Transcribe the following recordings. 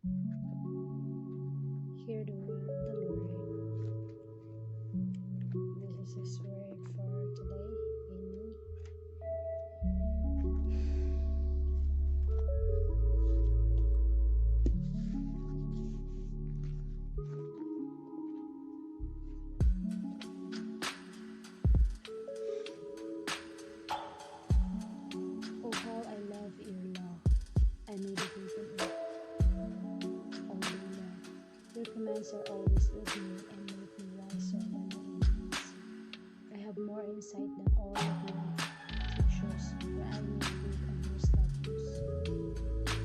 Hear the word of the Lord. This is His word for today in Oh, how I love your law. I meditate on it all day long. Your commands are always with me and make me wiser than my enemies. I have more insight than all of your teachers, for I meditate on your statutes.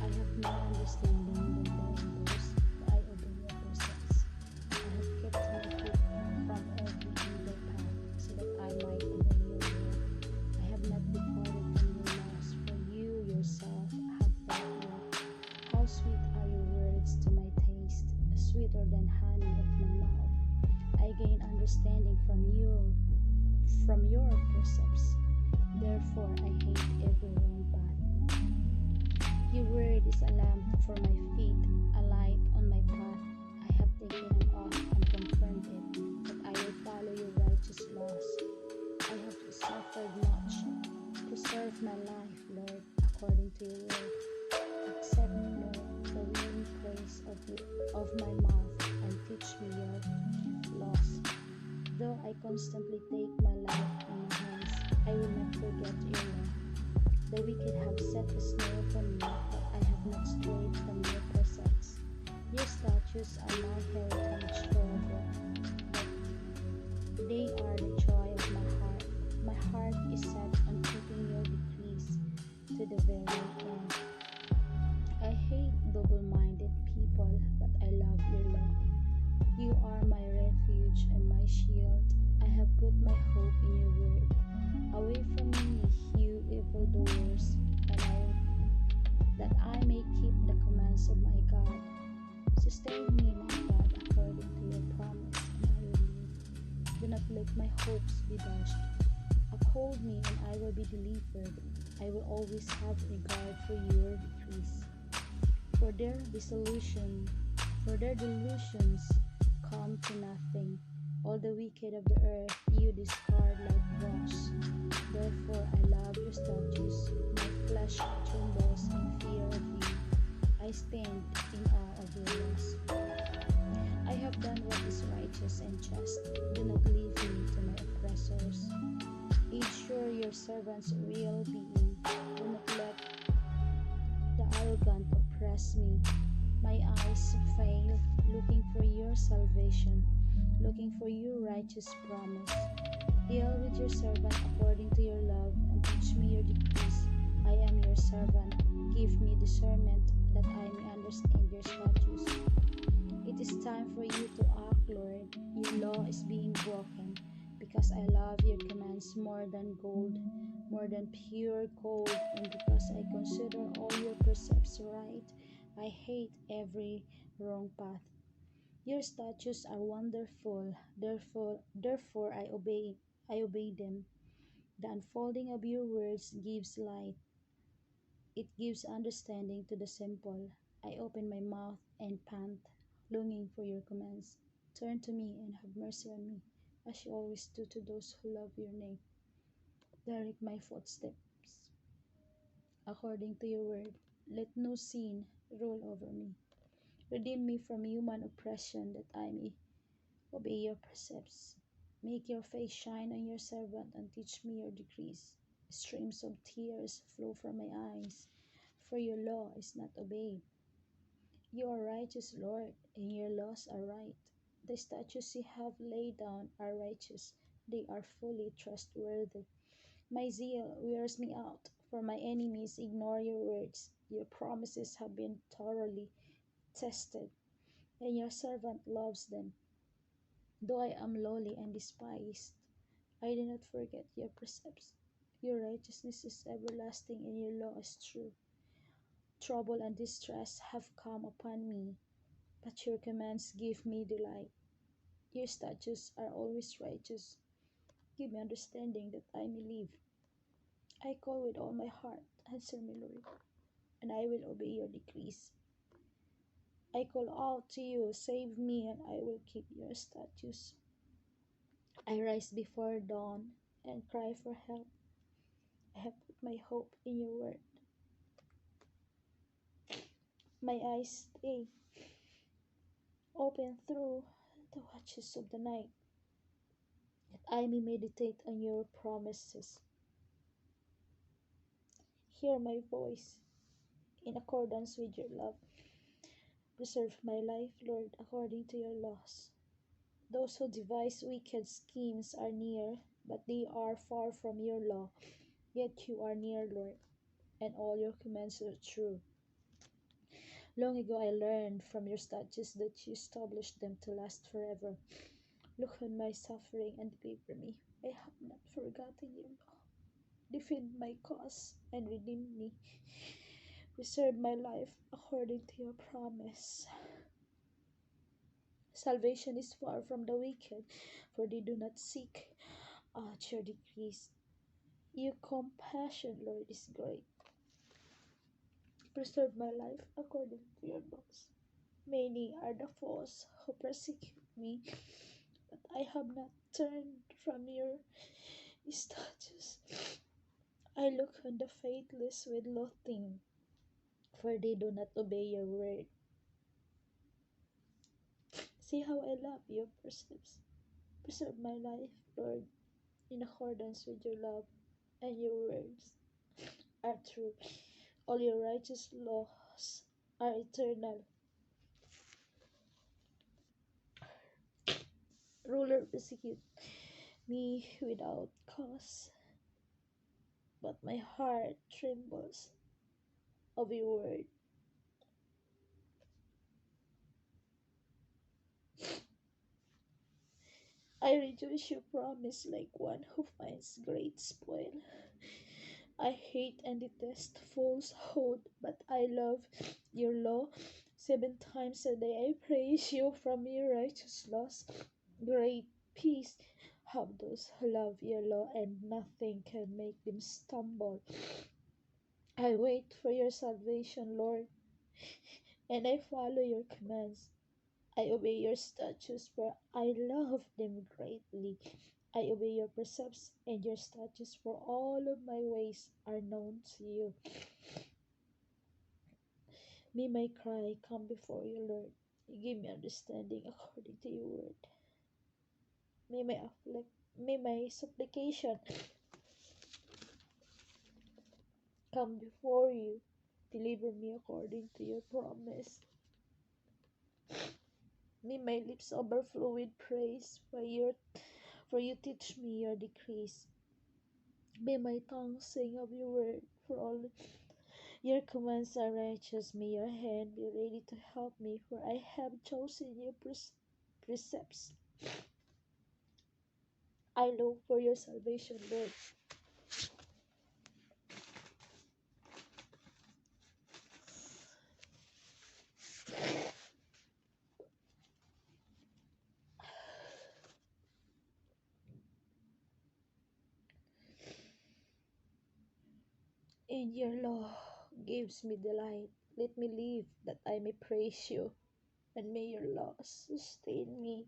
I have more understanding than their elders, for I obey your precepts. I have kept my feet from every evil path, so that I might obey your word. I have not departed from your laws, for you yourself have taught me. How sweet are your words to my taste, sweeter than honey of my mouth. I gain understanding from your precepts. Therefore I hate every wrong path. Your word is a lamp for my feet, a light on my path. I have taken an oath and confirmed it, that I will follow your righteous laws. I have suffered much. Preserve my life, Lord, according to your word. Accept, Lord, the willing praise of my mouth, and teach me your laws. Though I constantly take my life in my hands, I will not forget your law. The wicked have set a snare for me, but I have not strayed from your precepts. Your statutes are my heritage forever. They are the joy of my heart. My heart is set on keeping your decrees to the very end. I hate double-minded people, but I love your law. You are my refuge and my shield. I have put my hope in your word. Away from me, you evildoers, that I may keep the commands of my God. Sustain me, my God, according to your promise, and I will live. Do not let my hopes be dashed. Uphold me, and I will be delivered. I will always have regard for your decrees. For their delusions come to nothing. All the wicked of the earth you discard like dross. Therefore I love your statutes. My flesh trembles in fear of you. I stand in awe of your laws. I have done what is righteous and just. Do not leave me to my oppressors. Ensure your servant's real being. Do not let the arrogant oppress me. My eyes fail, looking for your salvation, looking for your righteous promise. Deal with your servant according to your love, and teach me your decrees. I am your servant. Give me discernment, that I may understand your statutes. It is time for you to act, Lord. Your law is being broken, because I love your commands more than gold, more than pure gold, and because I consider all your precepts right. I hate every wrong path. Your statutes are wonderful, therefore I obey them. The unfolding of your words gives light. It gives understanding to the simple. I open my mouth and pant, longing for your commands. Turn to me and have mercy on me, as you always do to those who love your name. Direct my footsteps according to your word. Let no sin rule over me. Redeem me from human oppression, that I may obey your precepts. Make your face shine on your servant, and teach me your decrees. Streams of tears flow from my eyes, for your law is not obeyed. You are righteous, Lord, and your laws are right. The statutes you have laid down are righteous. They are fully trustworthy. My zeal wears me out, for my enemies ignore your words. Your promises have been thoroughly tested, and your servant loves them. Though I am lowly and despised, I do not forget your precepts. Your righteousness is everlasting, and your law is true. Trouble and distress have come upon me, but your commands give me delight. Your statutes are always righteous. Give me understanding, that I may live. I call with all my heart. Answer me, Lord, and I will obey your decrees. I call out to you, save me, and I will keep your statutes. I rise before dawn and cry for help. I have put my hope in your word. My eyes stay open through the watches of the night, that I may meditate on your promises. Hear my voice in accordance with your love. Preserve my life, Lord, according to your laws. Those who devise wicked schemes are near, but they are far from your law. Yet you are near, Lord, and all your commands are true. Long ago I learned from your statutes that you established them to last forever. Look on my suffering and deliver me. I have not forgotten your law. Defend my cause and redeem me. Preserve my life according to your promise. Salvation is far from the wicked, for they do not seek out your decrees. Your compassion, Lord, is great. Preserve my life according to your laws. Many are the foes who persecute me, but I have not turned from your statutes. I look on the faithless with loathing, for they do not obey your word. See how I love your precepts. Preserve my life, Lord, in accordance with your love, and your words are true. All your righteous laws are eternal. Ruler persecute me without cause, but my heart trembles of your word. I rejoice your promise like one who finds great spoil. I hate and detest falsehood, but I love your law. 7 times a day I praise you from your righteous laws. Great peace have those who love your law, and nothing can make them stumble. I wait for your salvation, Lord, and I follow your commands. I obey your statutes, for I love them greatly. I obey your precepts and your statutes, for all of my ways are known to you. May my cry come before you, Lord. Give me understanding according to your word. May my supplication come before you. Deliver me according to your promise. May my lips overflow with praise, for you teach me your decrees. May my tongue sing of your word, for all your commands are righteous. May your hand be ready to help me, for I have chosen your precepts. I long for your salvation, Lord. In your law gives me delight. Let me live that I may praise you, and may your laws sustain me.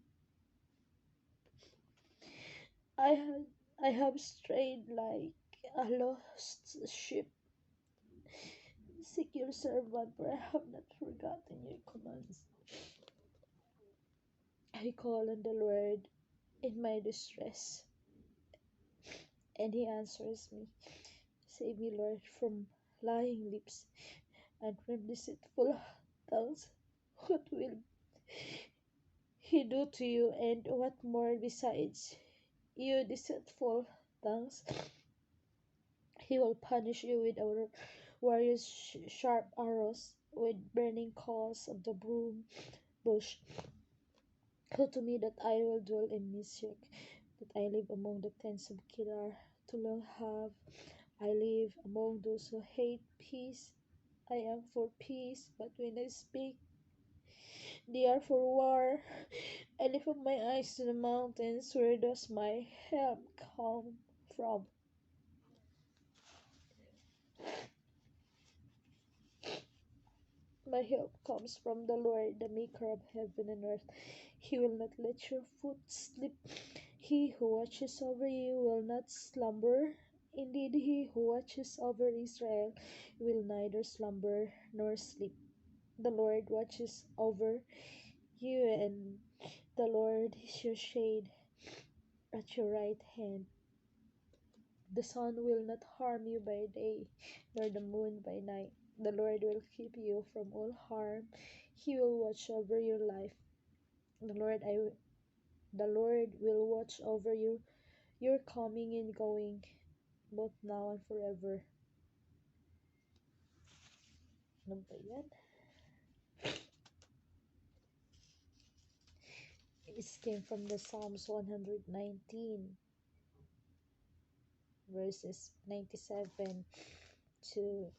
I have I have strayed like a lost sheep. Seek your servant, for I have not forgotten your commands. I call on the Lord in my distress, and he answers me. Save me, Lord, from lying lips and from deceitful tongues. What will he do to you, and what more besides? You deceitful tongues, he will punish you with our warriors' sharp arrows, with burning coals of the broom bush. Who to me that I will dwell in Meshach, that I live among the tents of Kedar. Too long have I live among those who hate peace. I am for peace, but when I speak, they are for war. I lift up my eyes to the mountains. Where does my help come from? My help comes from the Lord, the maker of heaven and earth. He will not let your foot slip. He who watches over you will not slumber. Indeed, he who watches over Israel will neither slumber nor sleep. The Lord watches over you, and the Lord is your shade at your right hand. The sun will not harm you by day, nor the moon by night. The Lord will keep you from all harm. He will watch over your life. The Lord I the Lord will watch over you, your coming and going, both now and forever. Ano ba yan? This came from the Psalms 119, verses 97 to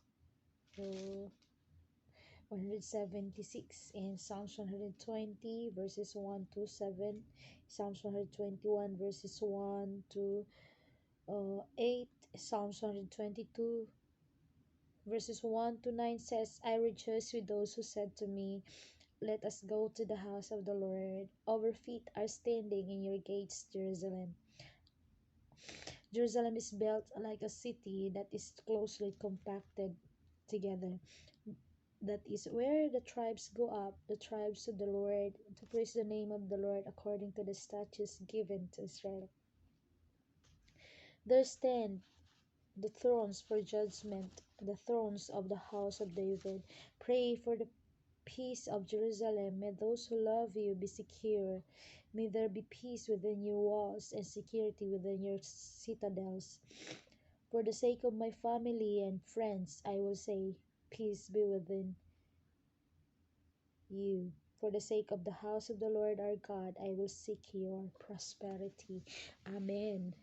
176, and Psalms 120 verses 1 to 7, Psalms 121 verses 1 to 8, Psalms 122 verses 1 to 9 says, I rejoice with those who said to me, let us go to the house of the Lord. Our feet are standing in your gates, Jerusalem. Jerusalem is built like a city that is closely compacted together. That is where the tribes go up, the tribes of the Lord, to praise the name of the Lord according to the statutes given to Israel. There stand the thrones for judgment, the thrones of the house of David. Pray for the peace of Jerusalem. May those who love you be secure. May there be peace within your walls and security within your citadels. For the sake of my family and friends, I will say, peace be within you. For the sake of the house of the Lord our God, I will seek your prosperity. Amen.